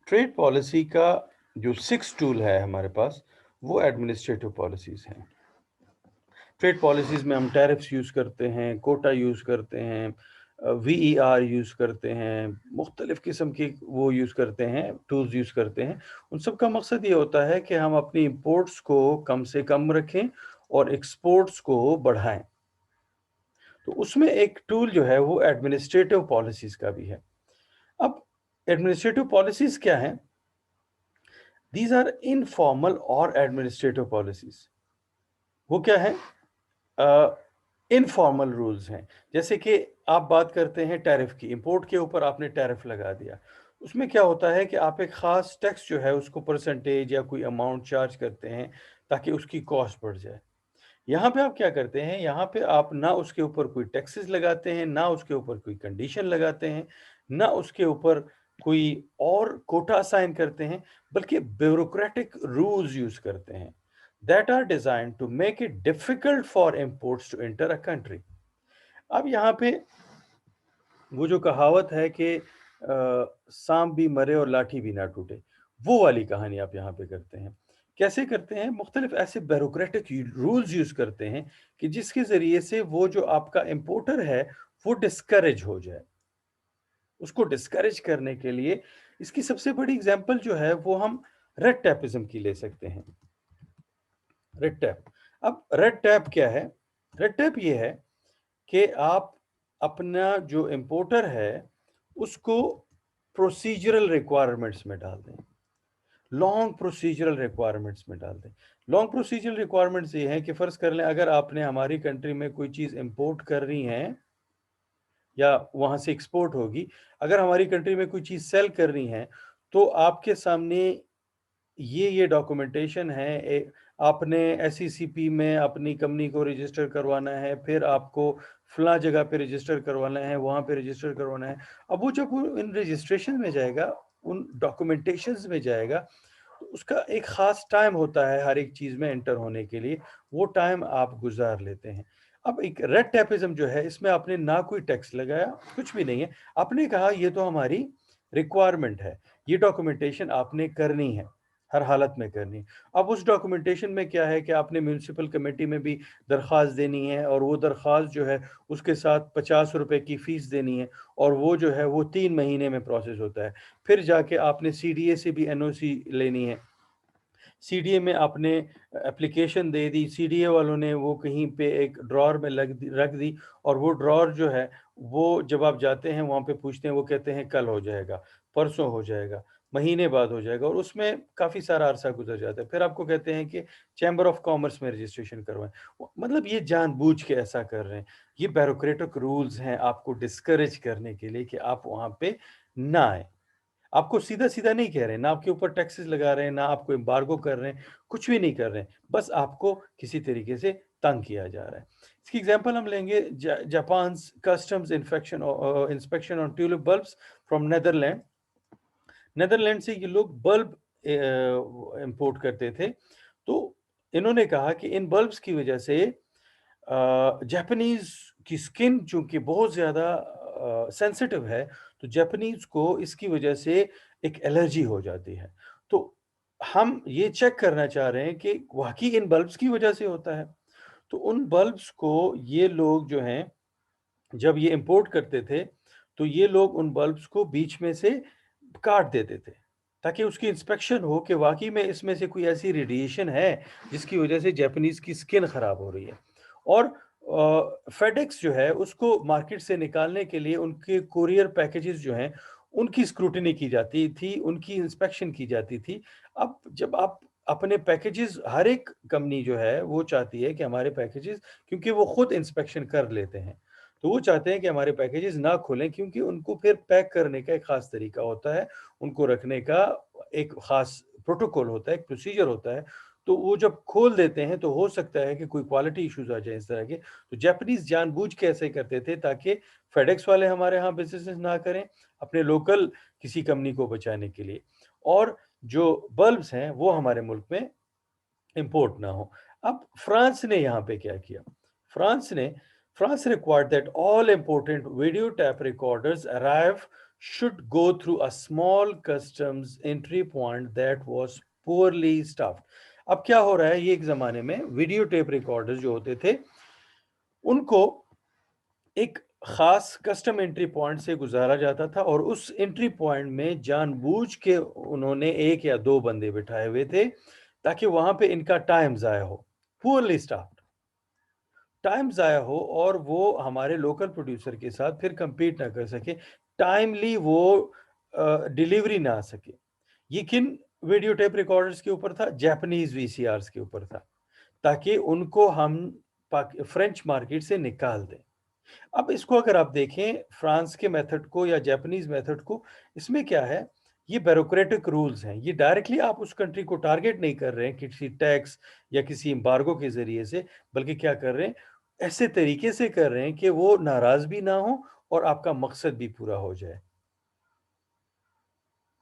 Trade policy का जो 6 tool है हमारे पास, वो एडमिनिस्ट्रेटिव पॉलिसीज़ हैं। ट्रेड पॉलिसीज़ में हम टैरिफ्स यूज़ करते हैं, कोटा यूज़ करते हैं, वीईआर यूज़ करते हैं, मुख्तलिफ़ किस्म की वो यूज़ करते हैं, टूल्स यूज़ करते हैं। उन सब का मकसद ये होता है कि हम अपनी इम्पोर्ट्स को कम से कम रखें और एक्सपोर्ट्स को बढ़ाएँ। तो उसमें एक टूल जो है वो एडमिनिस्ट्रेटिव पॉलिसीज़ का भी है। अब एडमिनिस्ट्रेटिव पॉलिसीज़ क्या हैं? These are informal और एडमिनिस्ट्रेटिव पॉलिसीज़। वो क्या है? इनफॉर्मल रूल्स हैं। जैसे कि आप बात करते हैं टैरिफ की, इंपोर्ट के ऊपर आपने टैरिफ लगा दिया। उसमें क्या होता है कि आप एक ख़ास टैक्स जो है उसको परसेंटेज या कोई अमाउंट चार्ज करते हैं ताकि उसकी कॉस्ट बढ़ जाए। यहाँ पे आप क्या करते हैं, यहाँ पे आप ना उसके ऊपर कोई टैक्सेस लगाते हैं, ना उसके ऊपर कोई कंडीशन लगाते हैं, ना उसके ऊपर कोई और कोटा असाइन करते हैं, बल्कि ब्यूरोक्रेटिक रूल्स यूज़ करते हैं that are designed to make it difficult for imports to enter a country. अब यहाँ पे वो जो कहावत है कि सांप भी मरे और लाठी भी ना टूटे, वो वाली कहानी आप यहाँ पे करते हैं। कैसे करते हैं? मुख्तलिफ ऐसे ब्यूरोक्रेटिक रूल्स यूज़ करते हैं कि जिसके ज़रिए से वो जो आपका इम्पोर्टर है, वो डिस्करेज हो जाए। उसको डिस्करेज करने के लिए इसकी सबसे बड़ी एग्ज़ाम्पल जो है वो हम रेड टेपिज़्म की ले सकते हैं। Red tape. अब रेड टेप क्या है? रेड टेप ये है कि आप अपना जो इम्पोर्टर है, उसको प्रोसीजरल रिक्वायरमेंट्स में डाल दें। लॉन्ग प्रोसीजरल रिक्वायरमेंट्स में डाल दें। लॉन्ग प्रोसीजरल रिक्वायरमेंट्स ये हैं कि फ़र्ज़ कर लें अगर आपने हमारी कंट्री में कोई चीज़ इम्पोर्ट करनी है या वहाँ से एक्सपोर्ट होगी, अगर हमारी कंट्री में कोई चीज़ सेल करनी है, तो आपके सामने ये डॉक्यूमेंटेशन है। आपने एसईसीपी में अपनी कंपनी को रजिस्टर करवाना है, फिर आपको फलां जगह पे रजिस्टर करवाना है, वहाँ पे रजिस्टर करवाना है। अब वो जब वो इन रजिस्ट्रेशन में जाएगा, उन डॉक्यूमेंटेशंस में जाएगा, तो उसका एक ख़ास टाइम होता है हर एक चीज़ में एंटर होने के लिए, वो टाइम आप गुज़ार लेते हैं। अब एक रेड टेपिज़्म जो है, इसमें आपने ना कोई टैक्स लगाया, कुछ भी नहीं है। आपने कहा ये तो हमारी रिक्वायरमेंट है, ये डॉक्यूमेंटेशन आपने करनी है, हर हालत में करनी है। अब उस डॉक्यूमेंटेशन में क्या है कि आपने म्युनिसिपल कमेटी में भी दरख्वास्त देनी है और वो दरख्वास्त जो है उसके साथ 50 रुपए की फ़ीस देनी है और वो जो है वो 3 महीने में प्रोसेस होता है। फिर जाके आपने सीडीए से भी एनओसी लेनी है। सीडीए में आपने एप्लीकेशन दे दी, सीडीए वालों ने वो कहीं पे एक ड्रॉअर में रख दी और वो ड्रॉअर जो है, वो जब आप जाते हैं वहाँ पे पूछते हैं, वो कहते हैं कल हो जाएगा, परसों हो जाएगा, महीने बाद हो जाएगा और उसमें काफ़ी सारा अरसा गुज़र जाता है। फिर आपको कहते हैं कि चैम्बर ऑफ कॉमर्स में रजिस्ट्रेशन करवाएँ। मतलब ये जानबूझ के ऐसा कर रहे हैं। ये ब्यूरोक्रेटिक रूल्स हैं आपको डिस्करेज करने के लिए कि आप वहाँ पे ना आएँ। आपको सीधा-सीधा नहीं कह रहे हैं, ना आपके ऊपर टैक्सेस लगा रहे हैं, ना आपको एम्बार्गो कर रहे हैं, कुछ भी नहीं कर रहे हैं। बस आपको किसी तरीके से तंग किया जा रहा है। इसकी एग्ज़ाम्पल हम लेंगे Japan's customs inspection on tulip bulbs from Netherland. Netherland से ये लोग बल्ब इम्पोर्ट करते थे। तो इन्होंने कहा कि इन बल्ब्स की वजह से जापानीज़ की स्किन चूँकि बहुत ज़्यादा सेंसिटिव है, तो जापानीज़ को इसकी वजह से एक एलर्जी हो जाती है। तो हम ये चेक करना चाह रहे हैं कि वाक़ई इन बल्ब्स की वजह से होता है। तो उन बल्ब्स को ये लोग जो हैं, जब ये इम्पोर्ट करते थे, तो ये लोग उन बल्ब्स को बीच में से काट देते थे, ताकि उसकी इंस्पेक्शन हो कि वाक़ई में इसमें से कोई ऐसी रेडिएशन है, जिसकी वजह से जापानीज़ की स्किन ख़राब हो रही है। और फेडेक्स जो है, उसको मार्केट से निकालने के लिए उनके कोरियर पैकेजेज़ जो हैं, उनकी स्क्रूटनी की जाती थी, उनकी इंस्पेक्शन की जाती थी। अब जब आप अपने पैकेजेज़ हर एक कंपनी जो है, वो चाहती है कि हमारे पैकेजेज़, क्योंकि वो खुद इंस्पेक्शन कर लेते हैं, तो वो चाहते हैं कि हमारे पैकेजेज़ ना खोलें, क्योंकि उनको फिर पैक करने का एक ख़ास तरीका होता है, उनको रखने का एक ख़ास प्रोटोकॉल होता है, एक प्रोसीजर होता है। तो वो जब खोल देते हैं तो हो सकता है कि कोई क्वालिटी इश्यूज़ आ जाएँ इस तरह के। तो जापानीज़ जानबूझ के ऐसे करते थे ताकि फेडेक्स वाले हमारे यहाँ बिज़नेसेस ना करें, अपने लोकल किसी कंपनी को बचाने के लिए। और जो बल्ब्स हैं वो हमारे मुल्क में इम्पोर्ट ना हो। अब फ्रांस ने यहाँ पे क्या किया? फ्रांस ने France required that all important video tape recorders arrive should go through a small customs entry point that was poorly staffed. अब क्या हो रहा है, ये एक ज़माने में वीडियो टेप रिकॉर्डर जो होते थे, उनको एक ख़ास कस्टम एंट्री पॉइंट से गुज़ारा जाता था और उस एंट्री पॉइंट में जानबूझ के उन्होंने 1 या 2 बंदे बिठाए हुए थे, ताकि वहाँ पे इनका टाइम ज़ाया हो। पुअरली स्टाफ्ड, टाइम ज़ाया हो और वो हमारे लोकल प्रोड्यूसर के साथ फिर कम्पीट ना कर सके, टाइमली वो डिलीवरी ना आ सके। ये किन वीडियो टेप रिकॉर्डर्स के ऊपर था? जापानीज़ वीसीआर्स के ऊपर था, ताकि उनको हम फ्रेंच मार्केट से निकाल दें। अब इसको अगर आप देखें फ्रांस के मेथड को या जापानीज़ मेथड को, इसमें क्या है, ये ब्यूरोक्रेटिक रूल्स हैं। ये डायरेक्टली आप उस कंट्री को टारगेट नहीं कर रहे हैं किसी टैक्स या किसी एम्बार्गो के ज़रिए से, बल्कि क्या कर रहे हैं, ऐसे तरीके से कर रहे हैं कि वो नाराज़ भी ना हो और आपका मकसद भी पूरा हो जाए।